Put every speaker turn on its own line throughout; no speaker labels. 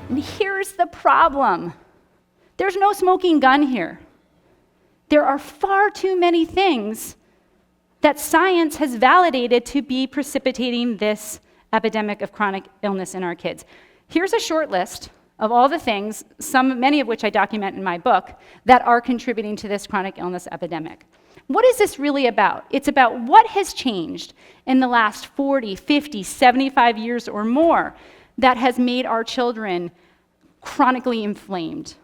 And here's the problem. There's no smoking gun here. There are far too many things that science has validated to be precipitating this epidemic of chronic illness in our kids. Here's a short list of all the things, many of which I document in my book, that are contributing to this chronic illness epidemic. What is this really about? It's about what has changed in the last 40, 50, 75 years or more that has made our children chronically inflamed,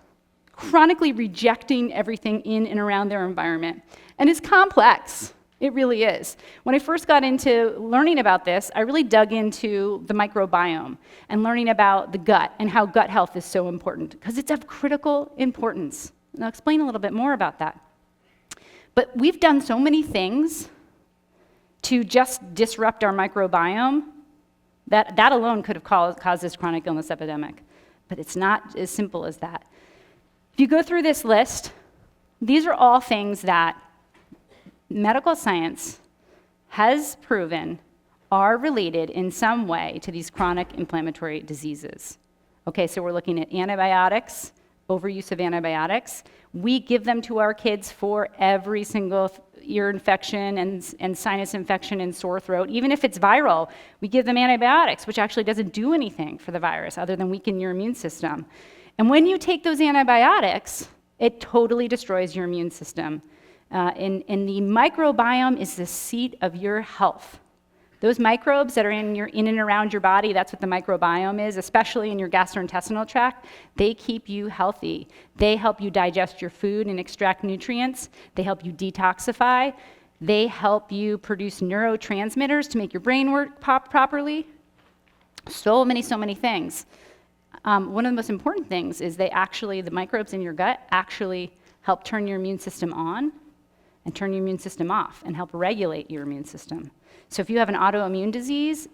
chronically rejecting everything in and around their environment. And it's complex. It really is. When I first got into learning about this, I really dug into the microbiome and learning about the gut and how gut health is so important, because it's of critical importance. And I'll explain a little bit more about that. But we've done so many things to just disrupt our microbiome that alone could have caused this chronic illness epidemic. But it's not as simple as that. If you go through this list, these are all things that medical science has proven are related in some way to these chronic inflammatory diseases. Okay, so we're looking at antibiotics, overuse of antibiotics. We give them to our kids for every single ear infection and sinus infection and sore throat. Even if it's viral, we give them antibiotics, which actually doesn't do anything for the virus other than weaken your immune system. And when you take those antibiotics, it totally destroys your immune system. And the microbiome is the seat of your health. Those microbes that are in and around your body, that's what the microbiome is, especially in your gastrointestinal tract. They keep you healthy. They help you digest your food and extract nutrients. They help you detoxify. They help you produce neurotransmitters to make your brain work properly. So many things. One of the most important things is the microbes in your gut actually help turn your immune system on and turn your immune system off and help regulate your immune system. So if you have an autoimmune disease,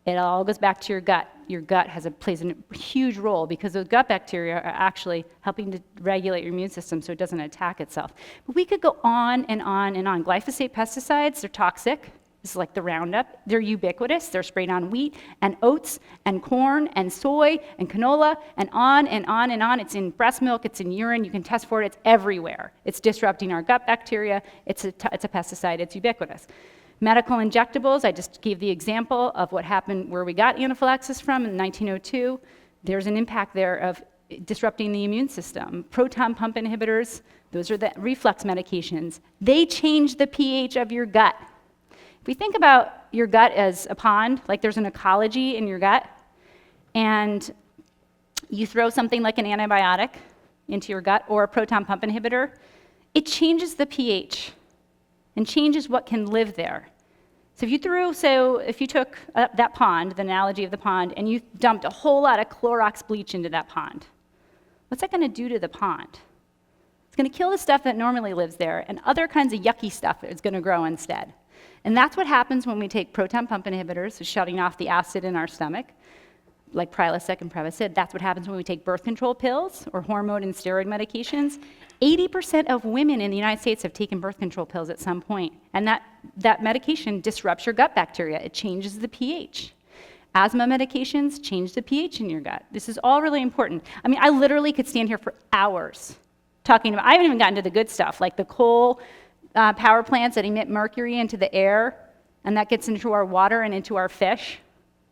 it all goes back to your gut. Your gut plays a huge role because those gut bacteria are actually helping to regulate your immune system so it doesn't attack itself. But we could go on and on and on. Glyphosate pesticides, they're toxic. This is like the Roundup. They're ubiquitous. They're sprayed on wheat and oats and corn and soy and canola and on and on and on. It's in breast milk. It's in urine. You can test for it. It's everywhere. It's disrupting our gut bacteria. It's a pesticide. It's ubiquitous. Medical injectables, I just gave the example of what happened where we got anaphylaxis from in 1902. There's an impact there of disrupting the immune system. Proton pump inhibitors, those are the reflux medications. They change the pH of your gut. If we think about your gut as a pond, like there's an ecology in your gut, and you throw something like an antibiotic into your gut or a proton pump inhibitor, it changes the pH and changes what can live there. So if you took that pond, the analogy of the pond, and you dumped a whole lot of Clorox bleach into that pond, what's that gonna do to the pond? It's gonna kill the stuff that normally lives there, and other kinds of yucky stuff is gonna grow instead. And that's what happens when we take proton pump inhibitors, so shutting off the acid in our stomach, like Prilosec and Prevacid. That's what happens when we take birth control pills or hormone and steroid medications. 80% of women in the United States have taken birth control pills at some point, and that medication disrupts your gut bacteria. It changes the pH. Asthma medications change the pH in your gut. This is all really important. I mean, I literally could stand here for hours talking about, I haven't even gotten to the good stuff, like the coal power plants that emit mercury into the air, and that gets into our water and into our fish.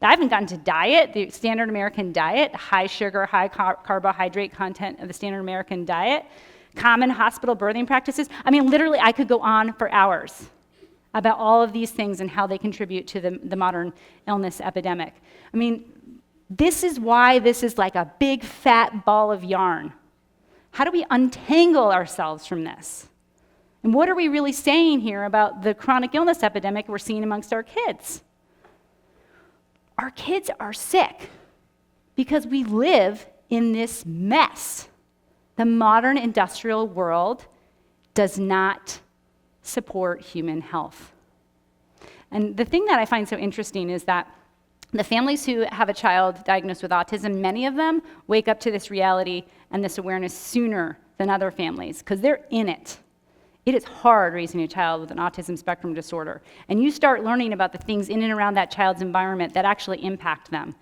I haven't gotten to diet, the standard American diet, high sugar, high carbohydrate content of the standard American diet, common hospital birthing practices. I mean, literally, I could go on for hours about all of these things and how they contribute to the modern illness epidemic. I mean, this is why this is like a big fat ball of yarn. How do we untangle ourselves from this? And what are we really saying here about the chronic illness epidemic we're seeing amongst our kids? Our kids are sick because we live in this mess. The modern industrial world does not support human health. And the thing that I find so interesting is that the families who have a child diagnosed with autism, many of them wake up to this reality and this awareness sooner than other families because they're in it. It is hard raising a child with an autism spectrum disorder. And you start learning about the things in and around that child's environment that actually impact them.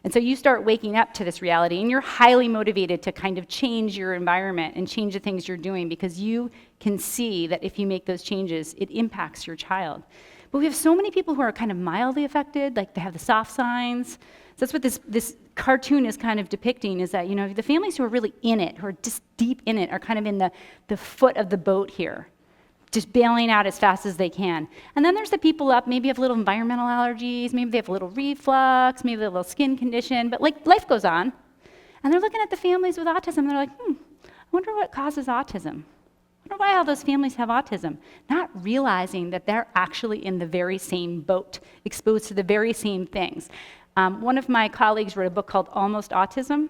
And so you start waking up to this reality, and you're highly motivated to kind of change your environment and change the things you're doing because you can see that if you make those changes, it impacts your child. But we have so many people who are kind of mildly affected, like they have the soft signs. So that's what this cartoon is kind of depicting, is that, the families who are really in it, who are just deep in it, are kind of in the foot of the boat here, just bailing out as fast as they can. And then there's the people up, maybe have little environmental allergies, maybe they have a little reflux, maybe they have a little skin condition, but life goes on. And they're looking at the families with autism, and they're like, I wonder what causes autism. I wonder why all those families have autism. Not realizing that they're actually in the very same boat, exposed to the very same things. One of my colleagues wrote a book called Almost Autism,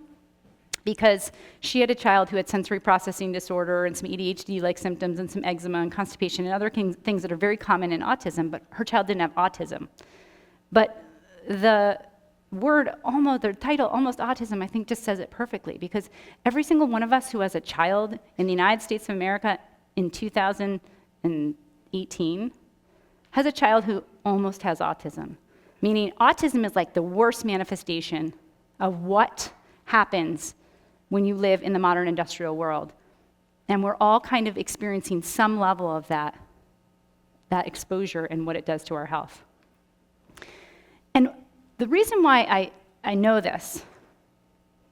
because she had a child who had sensory processing disorder and some ADHD-like symptoms and some eczema and constipation and other things that are very common in autism, but her child didn't have autism. But the title, Almost Autism, I think just says it perfectly, because every single one of us who has a child in the United States of America in 2018 has a child who almost has autism, meaning autism is like the worst manifestation of what happens when you live in the modern industrial world. And we're all kind of experiencing some level of that exposure and what it does to our health. And the reason why I know this,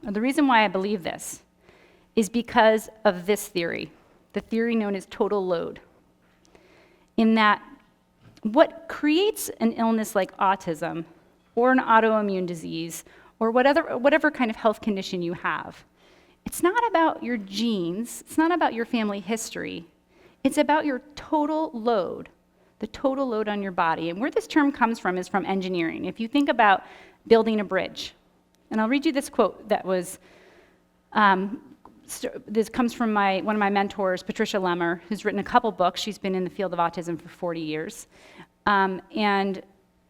or the reason why I believe this, is because of this theory, the theory known as total load. In that, what creates an illness like autism, or an autoimmune disease, or whatever kind of health condition you have, it's not about your genes, it's not about your family history, it's about your total load, the total load on your body. And where this term comes from is from engineering. If you think about building a bridge, and I'll read you this quote that was, this comes from one of my mentors, Patricia Lemmer, who's written a couple books. She's been in the field of autism for 40 years. And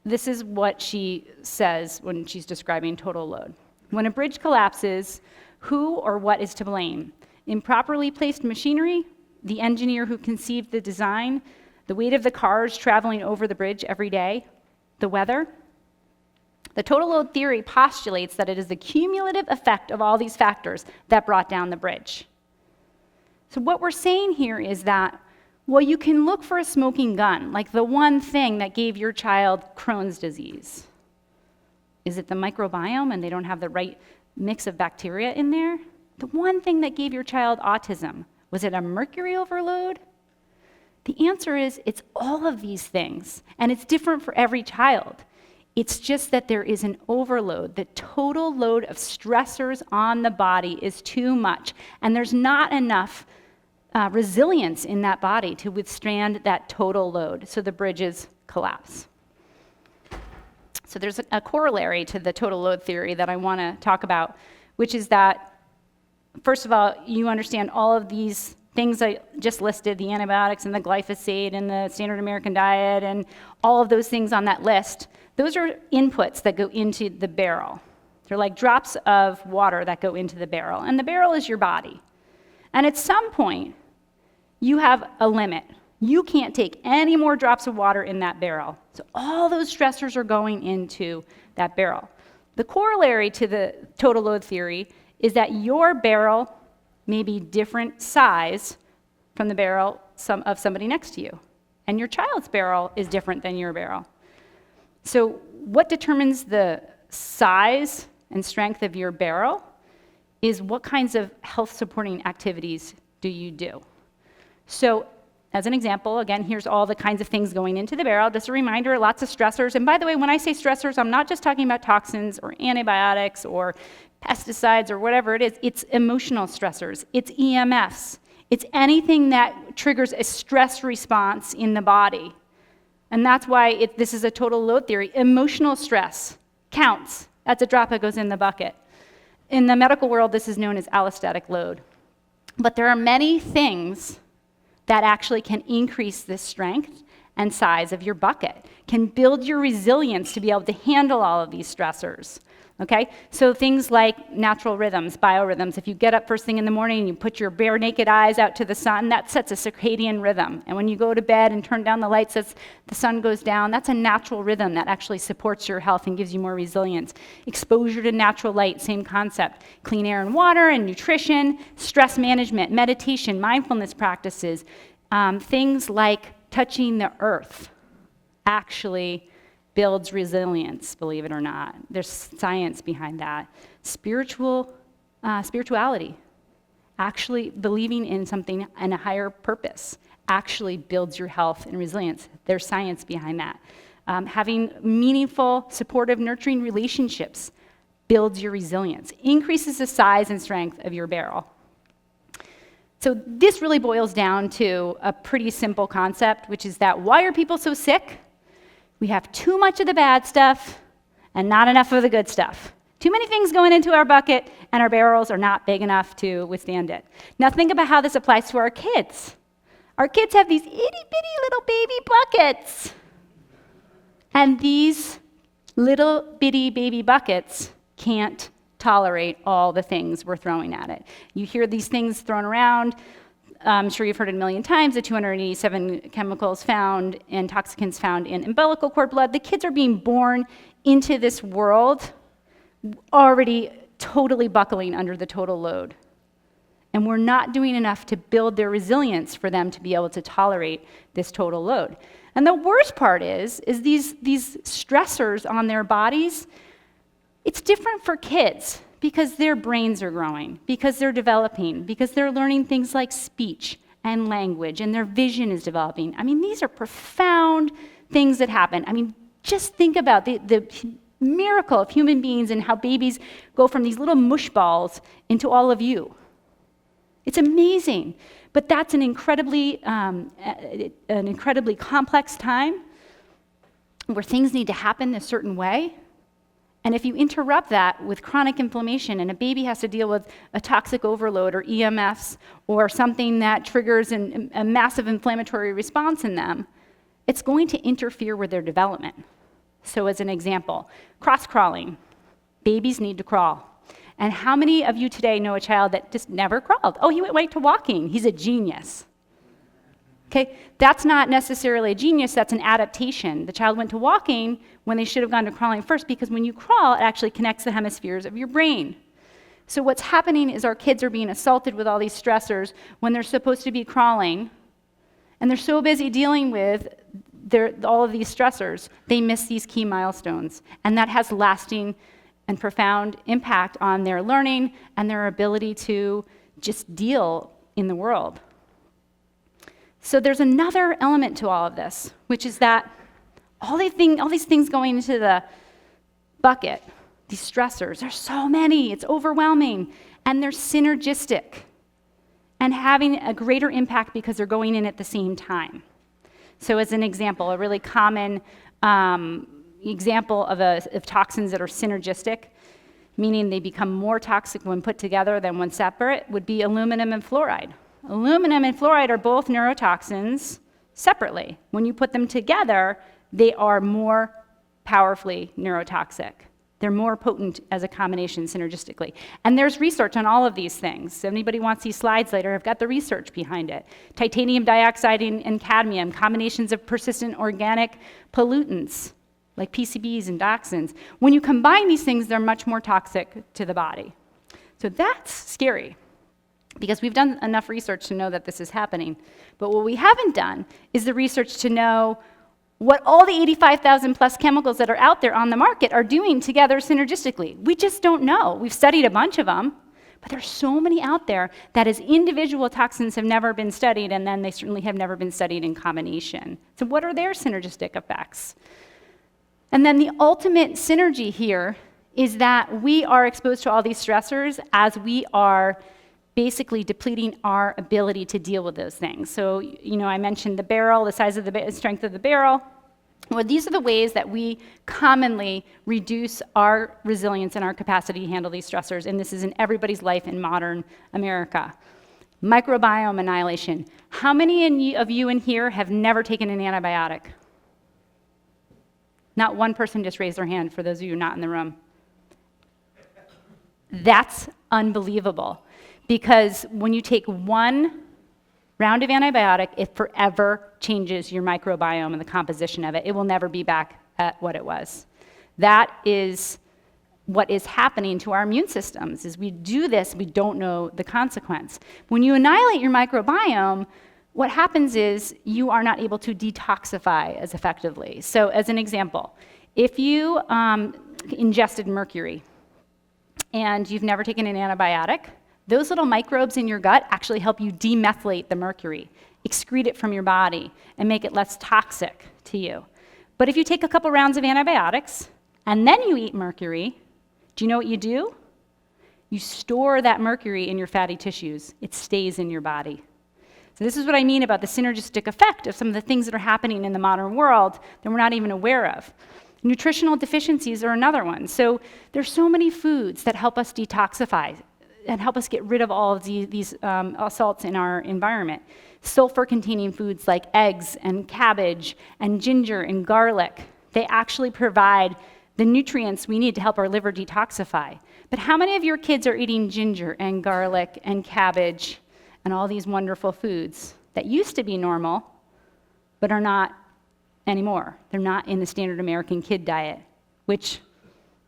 this is what she says when she's describing total load. When a bridge collapses, who or what is to blame? Improperly placed machinery, the engineer who conceived the design, the weight of the cars traveling over the bridge every day, the weather? The total load theory postulates that it is the cumulative effect of all these factors that brought down the bridge. So what we're saying here is that, well, you can look for a smoking gun, like the one thing that gave your child Crohn's disease. Is it the microbiome and they don't have the right mix of bacteria in there? The one thing that gave your child autism, was it a mercury overload? The answer is it's all of these things, and it's different for every child. It's just that there is an overload. The total load of stressors on the body is too much, and there's not enough resilience in that body to withstand that total load, so the bridges collapse. So there's a corollary to the total load theory that I want to talk about, which is that, first of all, you understand all of these things I just listed, the antibiotics and the glyphosate and the standard American diet and all of those things on that list. Those are inputs that go into the barrel. They're like drops of water that go into the barrel, and the barrel is your body. And at some point, you have a limit. You can't take any more drops of water in that barrel. So all those stressors are going into that barrel. The corollary to the total load theory is that your barrel may be different size from the barrel of somebody next to you. And your child's barrel is different than your barrel. So what determines the size and strength of your barrel is what kinds of health-supporting activities do you do. So as an example, again, here's all the kinds of things going into the barrel. Just a reminder, lots of stressors. And by the way, when I say stressors, I'm not just talking about toxins or antibiotics or pesticides or whatever it is. It's emotional stressors. It's EMFs. It's anything that triggers a stress response in the body. And that's why this is a total load theory. Emotional stress counts. That's a drop that goes in the bucket. In the medical world, this is known as allostatic load. But there are many things that actually can increase the strength and size of your bucket, can build your resilience to be able to handle all of these stressors. Okay, so things like natural rhythms, biorhythms. If you get up first thing in the morning and you put your bare naked eyes out to the sun, that sets a circadian rhythm. And when you go to bed and turn down the lights as the sun goes down, that's a natural rhythm that actually supports your health and gives you more resilience. Exposure to natural light, same concept. Clean air and water and nutrition, stress management, meditation, mindfulness practices, things like touching the earth actually builds resilience, believe it or not. There's science behind that. Spirituality, actually believing in something and a higher purpose, actually builds your health and resilience. There's science behind that. Having meaningful, supportive, nurturing relationships builds your resilience, increases the size and strength of your barrel. So this really boils down to a pretty simple concept, which is that why are people so sick? We have too much of the bad stuff and not enough of the good stuff. Too many things going into our bucket, and our barrels are not big enough to withstand it. Now think about how this applies to our kids. Our kids have these itty-bitty little baby buckets. And these little bitty baby buckets can't tolerate all the things we're throwing at it. You hear these things thrown around. I'm sure you've heard it a million times, the 287 chemicals found and toxicants found in umbilical cord blood. The kids are being born into this world already totally buckling under the total load. And we're not doing enough to build their resilience for them to be able to tolerate this total load. And the worst part is these stressors on their bodies, it's different for kids because their brains are growing, because they're developing, because they're learning things like speech and language, and their vision is developing. I mean, these are profound things that happen. I mean, just think about the miracle of human beings and how babies go from these little mush balls into all of you. It's amazing. But that's an incredibly complex time where things need to happen a certain way. And if you interrupt that with chronic inflammation and a baby has to deal with a toxic overload or EMFs or something that triggers a massive inflammatory response in them, it's going to interfere with their development. So as an example, cross-crawling. Babies need to crawl. And how many of you today know a child that just never crawled? Oh, he went right to walking. He's a genius. Okay, that's not necessarily a genius, that's an adaptation. The child went to walking when they should have gone to crawling first, because when you crawl, it actually connects the hemispheres of your brain. So what's happening is our kids are being assaulted with all these stressors when they're supposed to be crawling, and they're so busy dealing with all of these stressors, they miss these key milestones. And that has lasting and profound impact on their learning and their ability to just deal in the world. So there's another element to all of this, which is that all these things going into the bucket, these stressors, there's so many, it's overwhelming, and they're synergistic and having a greater impact because they're going in at the same time. So as an example, a really common example of toxins that are synergistic, meaning they become more toxic when put together than when separate, would be aluminum and fluoride. Aluminum and fluoride are both neurotoxins separately. When you put them together, they are more powerfully neurotoxic. They're more potent as a combination synergistically. And there's research on all of these things. So if anybody wants these slides later, I've got the research behind it. Titanium dioxide and cadmium, combinations of persistent organic pollutants like PCBs and dioxins. When you combine these things, they're much more toxic to the body. So that's scary, because we've done enough research to know that this is happening. But what we haven't done is the research to know what all the 85,000 plus chemicals that are out there on the market are doing together synergistically. We just don't know. We've studied a bunch of them, but there's so many out there that as individual toxins have never been studied, and then they certainly have never been studied in combination. So what are their synergistic effects? And then the ultimate synergy here is that we are exposed to all these stressors as we are basically depleting our ability to deal with those things. So, I mentioned the barrel, the size of the strength of the barrel. Well, these are the ways that we commonly reduce our resilience and our capacity to handle these stressors, and this is in everybody's life in modern America. Microbiome annihilation. How many of you in here have never taken an antibiotic? Not one person just raised their hand, for those of you not in the room. That's unbelievable, because when you take one round of antibiotic, it forever changes your microbiome and the composition of it. It will never be back at what it was. That is what is happening to our immune systems. Is we do this, we don't know the consequence. When you annihilate your microbiome, what happens is you are not able to detoxify as effectively. So as an example, if you ingested mercury and you've never taken an antibiotic, those little microbes in your gut actually help you demethylate the mercury, excrete it from your body, and make it less toxic to you. But if you take a couple rounds of antibiotics and then you eat mercury, do you know what you do? You store that mercury in your fatty tissues. It stays in your body. So this is what I mean about the synergistic effect of some of the things that are happening in the modern world that we're not even aware of. Nutritional deficiencies are another one. So there's so many foods that help us detoxify and help us get rid of all of these salts in our environment. Sulfur-containing foods like eggs and cabbage and ginger and garlic, they actually provide the nutrients we need to help our liver detoxify. But how many of your kids are eating ginger and garlic and cabbage and all these wonderful foods that used to be normal, but are not anymore? They're not in the standard American kid diet, which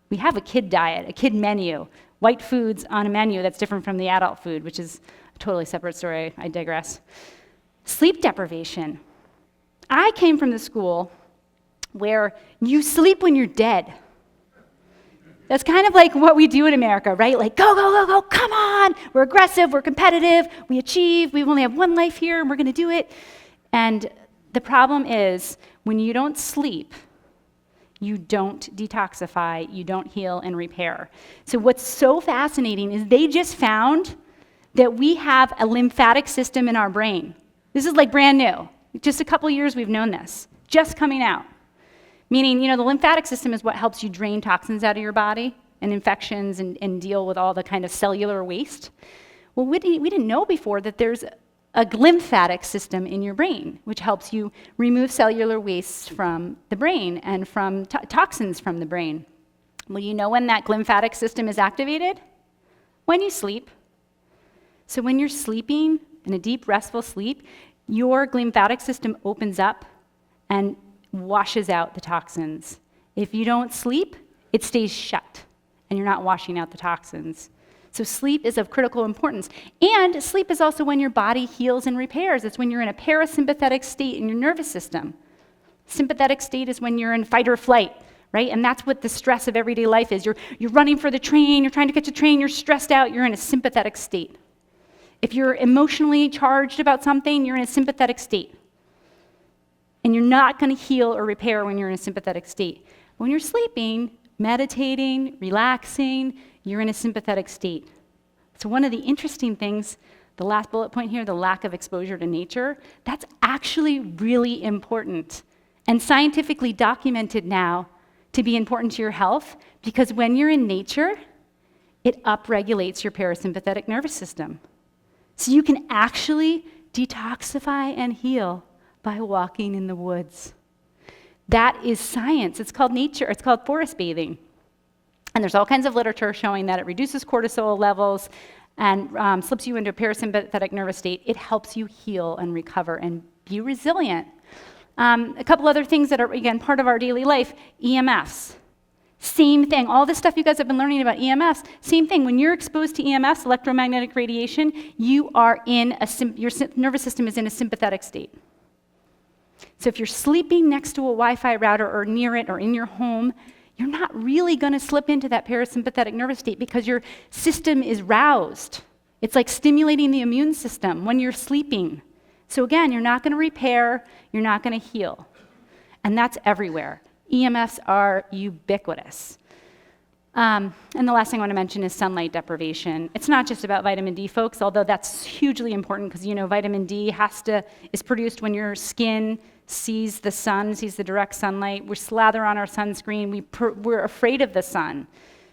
we have a kid diet, a kid menu, white foods on a menu that's different from the adult food, which is a totally separate story. I digress. Sleep deprivation. I came from the school where you sleep when you're dead. That's kind of like what we do in America, right? Like, go, go, go, go, come on. We're aggressive, we're competitive, we achieve, we only have one life here, and we're going to do it. And the problem is, when you don't sleep, you don't detoxify, you don't heal and repair. So what's so fascinating is they just found that we have a lymphatic system in our brain. This is like brand new. Just a couple years we've known this, just coming out. Meaning, the lymphatic system is what helps you drain toxins out of your body and infections and deal with all the kind of cellular waste. Well, we didn't know before that there's a glymphatic system in your brain, which helps you remove cellular waste from the brain and from toxins from the brain. Well, you know when that glymphatic system is activated? When you sleep. So when you're sleeping in a deep, restful sleep, your glymphatic system opens up and washes out the toxins. If you don't sleep, it stays shut, and you're not washing out the toxins. So sleep is of critical importance. And sleep is also when your body heals and repairs. It's when you're in a parasympathetic state in your nervous system. Sympathetic state is when you're in fight or flight, right? And that's what the stress of everyday life is. You're running for the train, you're trying to catch a train, you're stressed out, you're in a sympathetic state. If you're emotionally charged about something, you're in a sympathetic state. And you're not going to heal or repair when you're in a sympathetic state. When you're sleeping, meditating, relaxing, you're in a sympathetic state. So one of the interesting things, the last bullet point here, the lack of exposure to nature, that's actually really important and scientifically documented now to be important to your health, because when you're in nature, it upregulates your parasympathetic nervous system. So you can actually detoxify and heal by walking in the woods. That is science. It's called nature. It's called forest bathing. And there's all kinds of literature showing that it reduces cortisol levels and slips you into a parasympathetic nervous state. It helps you heal and recover and be resilient. A couple other things that are, again, part of our daily life, EMFs. Same thing. All this stuff you guys have been learning about EMFs, same thing. When you're exposed to EMFs, electromagnetic radiation, you are in your nervous system is in a sympathetic state. So if you're sleeping next to a Wi-Fi router or near it or in your home, you're not really going to slip into that parasympathetic nervous state because your system is roused. It's like stimulating the immune system when you're sleeping. So again, you're not going to repair, you're not going to heal. And that's everywhere. EMFs are ubiquitous. And the last thing I want to mention is sunlight deprivation. It's not just about vitamin D, folks, although that's hugely important because, vitamin D is produced when your skin sees the sun, sees the direct sunlight. We slather on our sunscreen. We're afraid of the sun.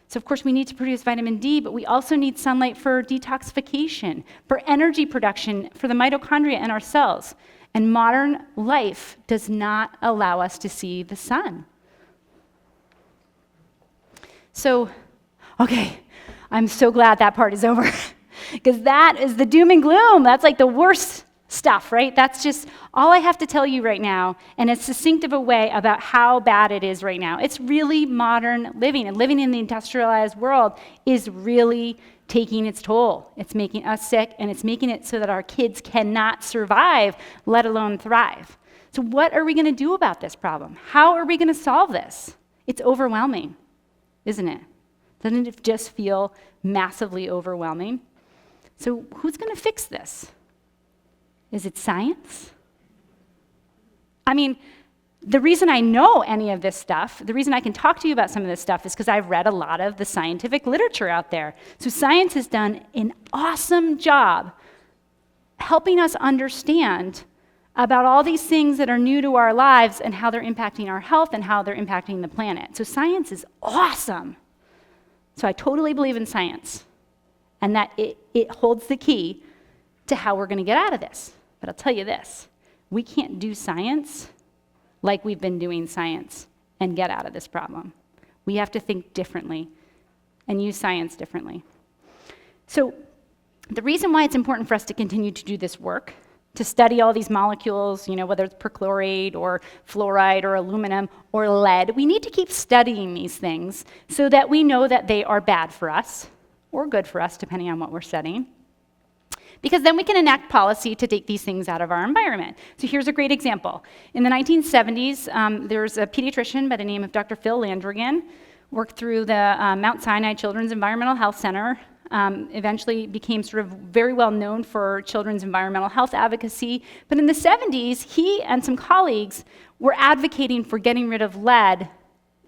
So, of course, we need to produce vitamin D, but we also need sunlight for detoxification, for energy production, for the mitochondria in our cells. And modern life does not allow us to see the sun. So, okay, I'm so glad that part is over because that is the doom and gloom. That's like the worst stuff, right? That's just all I have to tell you right now, and it's succinct of a way about how bad it is right now. It's really modern living, and living in the industrialized world is really taking its toll. It's making us sick, and it's making it so that our kids cannot survive, let alone thrive. So what are we going to do about this problem? How are we going to solve this? It's overwhelming, isn't it? Doesn't it just feel massively overwhelming? So who's going to fix this? Is it science? I mean, the reason I know any of this stuff, the reason I can talk to you about some of this stuff is because I've read a lot of the scientific literature out there. So science has done an awesome job helping us understand about all these things that are new to our lives and how they're impacting our health and how they're impacting the planet. So science is awesome. So I totally believe in science and that it holds the key to how we're going to get out of this. But I'll tell you this, we can't do science like we've been doing science and get out of this problem. We have to think differently and use science differently. So the reason why it's important for us to continue to do this work, to study all these molecules, whether it's perchlorate or fluoride or aluminum or lead, we need to keep studying these things so that we know that they are bad for us or good for us, depending on what we're studying. Because then we can enact policy to take these things out of our environment. So here's a great example. In the 1970s, there's a pediatrician by the name of Dr. Phil Landrigan, worked through the Mount Sinai Children's Environmental Health Center, eventually became sort of very well known for children's environmental health advocacy. But in the 70s, he and some colleagues were advocating for getting rid of lead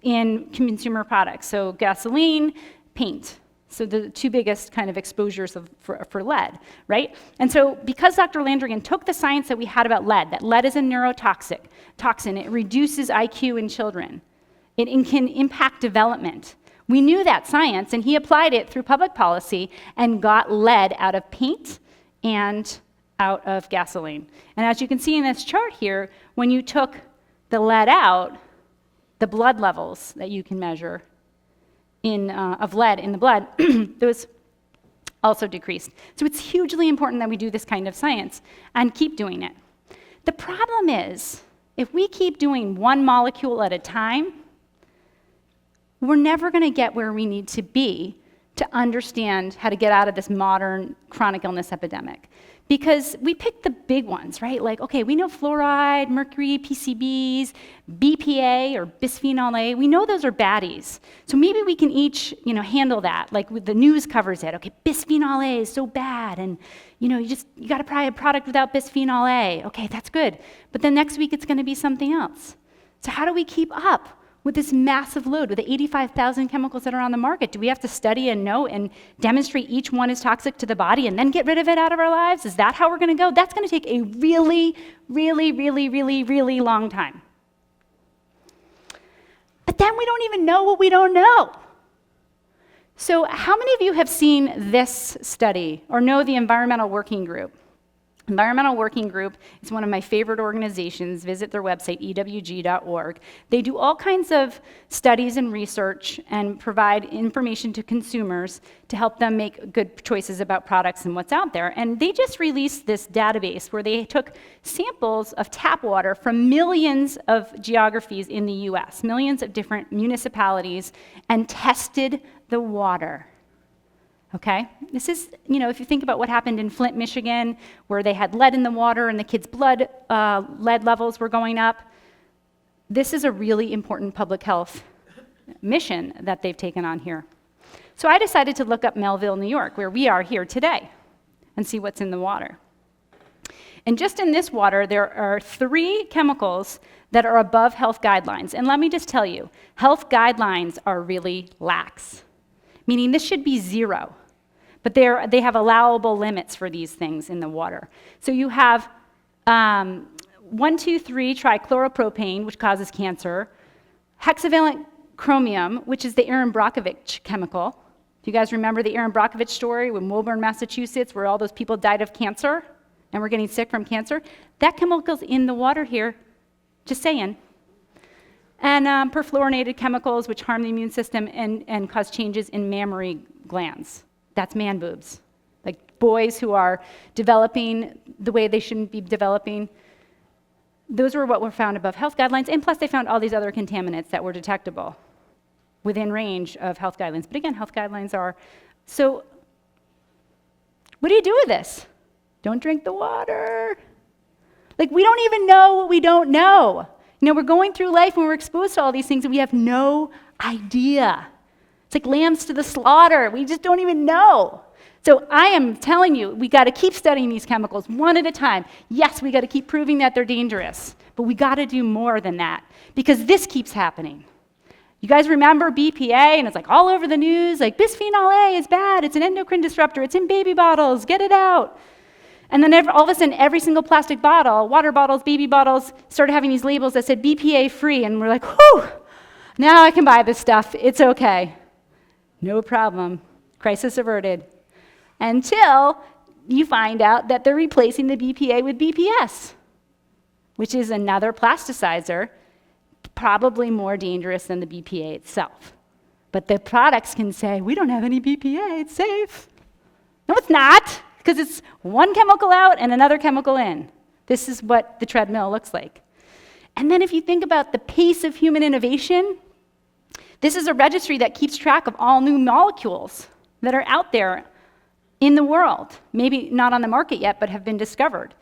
in consumer products, so gasoline, paint. So the two biggest kind of exposures for lead, right? And so because Dr. Landrigan took the science that we had about lead, that lead is a toxin, it reduces IQ in children, it can impact development. We knew that science, and he applied it through public policy and got lead out of paint and out of gasoline. And as you can see in this chart here, when you took the lead out, the blood levels that you can measure of lead in the blood, those also decreased. So it's hugely important that we do this kind of science and keep doing it. The problem is, if we keep doing one molecule at a time, we're never going to get where we need to be to understand how to get out of this modern chronic illness epidemic. Because we picked the big ones, right? Like, okay, we know fluoride, mercury, PCBs, BPA or bisphenol A. We know those are baddies. So maybe we can each, handle that. Like the news covers it. Okay, bisphenol A is so bad, and you got to try a product without bisphenol A. Okay, that's good. But then next week it's going to be something else. So how do we keep up with this massive load, with the 85,000 chemicals that are on the market? Do we have to study and know and demonstrate each one is toxic to the body and then get rid of it out of our lives? Is that how we're going to go? That's going to take a really, really, really, really, really long time. But then we don't even know what we don't know. So how many of you have seen this study or know the Environmental Working Group? Environmental Working Group is one of my favorite organizations. Visit their website, ewg.org. They do all kinds of studies and research and provide information to consumers to help them make good choices about products and what's out there. And they just released this database where they took samples of tap water from millions of geographies in the US, millions of different municipalities, and tested the water. Okay? This is, if you think about what happened in Flint, Michigan, where they had lead in the water and the kids' blood lead levels were going up, this is a really important public health mission that they've taken on here. So I decided to look up Melville, New York, where we are here today, and see what's in the water. And just in this water, there are 3 chemicals that are above health guidelines. And let me just tell you, health guidelines are really lax, meaning this should be 0. But they have allowable limits for these things in the water. So you have 1,2,3-trichloropropane, which causes cancer, hexavalent chromium, which is the Erin Brockovich chemical. Do you guys remember the Erin Brockovich story in Woburn, Massachusetts, where all those people died of cancer and were getting sick from cancer? That chemical's in the water here, just saying. And perfluorinated chemicals, which harm the immune system and cause changes in mammary glands. That's man boobs. Like boys who are developing the way they shouldn't be developing. Those were what were found above health guidelines, and plus they found all these other contaminants that were detectable within range of health guidelines. But again, health guidelines are. So what do you do with this? Don't drink the water. Like, we don't even know what we don't know. You know, we're going through life and we're exposed to all these things and we have no idea. It's like lambs to the slaughter. We just don't even know. So I am telling you, we got to keep studying these chemicals one at a time. Yes, we got to keep proving that they're dangerous, but we got to do more than that because this keeps happening. You guys remember BPA, and it's like all over the news, like bisphenol A is bad, it's an endocrine disruptor, it's in baby bottles, get it out. And then all of a sudden, every single plastic bottle, water bottles, baby bottles, started having these labels that said BPA free, and we're like, whew, now I can buy this stuff, it's okay. No problem, crisis averted. Until you find out that they're replacing the BPA with BPS, which is another plasticizer, probably more dangerous than the BPA itself. But the products can say, we don't have any BPA, it's safe. No, it's not, because it's one chemical out and another chemical in. This is what the treadmill looks like. And then if you think about the pace of human innovation, this is a registry that keeps track of all new molecules that are out there in the world, maybe not on the market yet, but have been discovered.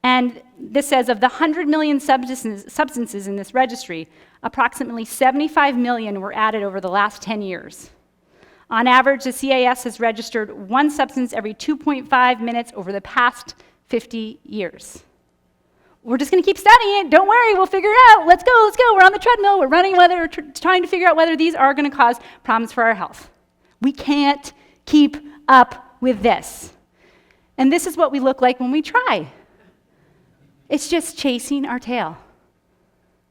And this says of the 100 million substances in this registry, approximately 75 million were added over the last 10 years. On average, the CAS has registered one substance every 2.5 minutes over the past 50 years. We're just going to keep studying it. Don't worry, we'll figure it out. Let's go. We're on the treadmill. We're running, trying to figure out whether these are going to cause problems for our health. We can't keep up with this. And this is what we look like when we try. It's just chasing our tail.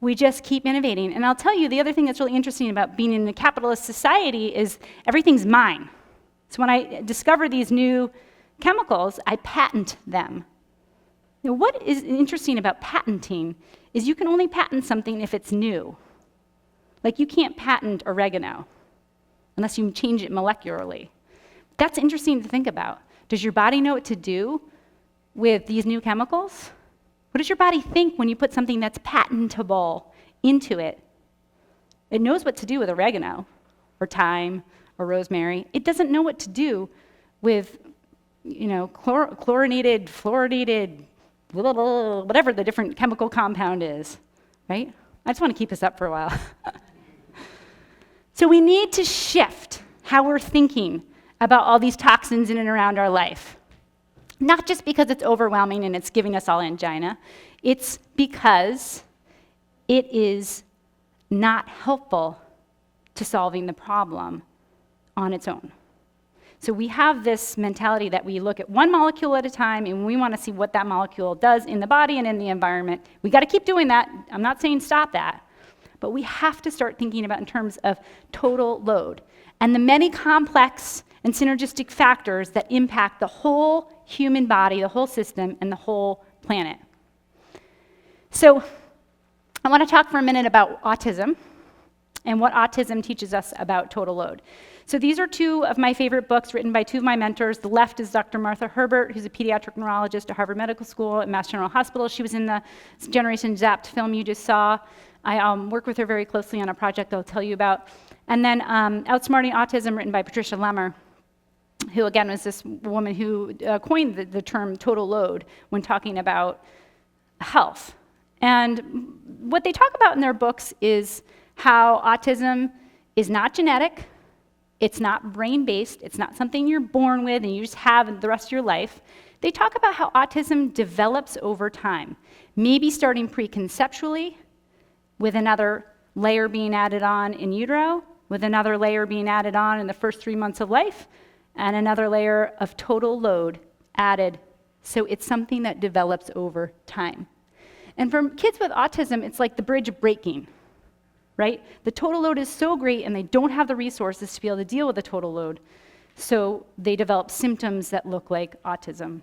We just keep innovating. And I'll tell you, the other thing that's really interesting about being in a capitalist society is everything's mine. So when I discover these new chemicals, I patent them. Now, what is interesting about patenting is you can only patent something if it's new. Like, you can't patent oregano unless you change it molecularly. That's interesting to think about. Does your body know what to do with these new chemicals? What does your body think when you put something that's patentable into it? It knows what to do with oregano or thyme or rosemary. It doesn't know what to do with, chlorinated, fluoridated, blah, blah, blah, whatever the different chemical compound is, right? I just want to keep us up for a while. So we need to shift how we're thinking about all these toxins in and around our life. Not just because it's overwhelming and it's giving us all angina, it's because it is not helpful to solving the problem on its own. So we have this mentality that we look at one molecule at a time and we want to see what that molecule does in the body and in the environment. We got to keep doing that. I'm not saying stop that. But we have to start thinking about in terms of total load and the many complex and synergistic factors that impact the whole human body, the whole system, and the whole planet. So I want to talk for a minute about autism and what autism teaches us about total load. So these are two of my favorite books written by two of my mentors. The left is Dr. Martha Herbert, who's a pediatric neurologist at Harvard Medical School at Mass General Hospital. She was in the Generation Zapped film you just saw. I work with her very closely on a project I'll tell you about. And then Outsmarting Autism, written by Patricia Lemmer, who again was this woman who coined the term total load when talking about health. And what they talk about in their books is how autism is not genetic, it's not brain-based, it's not something you're born with and you just have the rest of your life. They talk about how autism develops over time, maybe starting preconceptually, with another layer being added on in utero, with another layer being added on in the first 3 months of life, and another layer of total load added. So it's something that develops over time. And for kids with autism, it's like the bridge breaking, right? The total load is so great and they don't have the resources to be able to deal with the total load. So they develop symptoms that look like autism.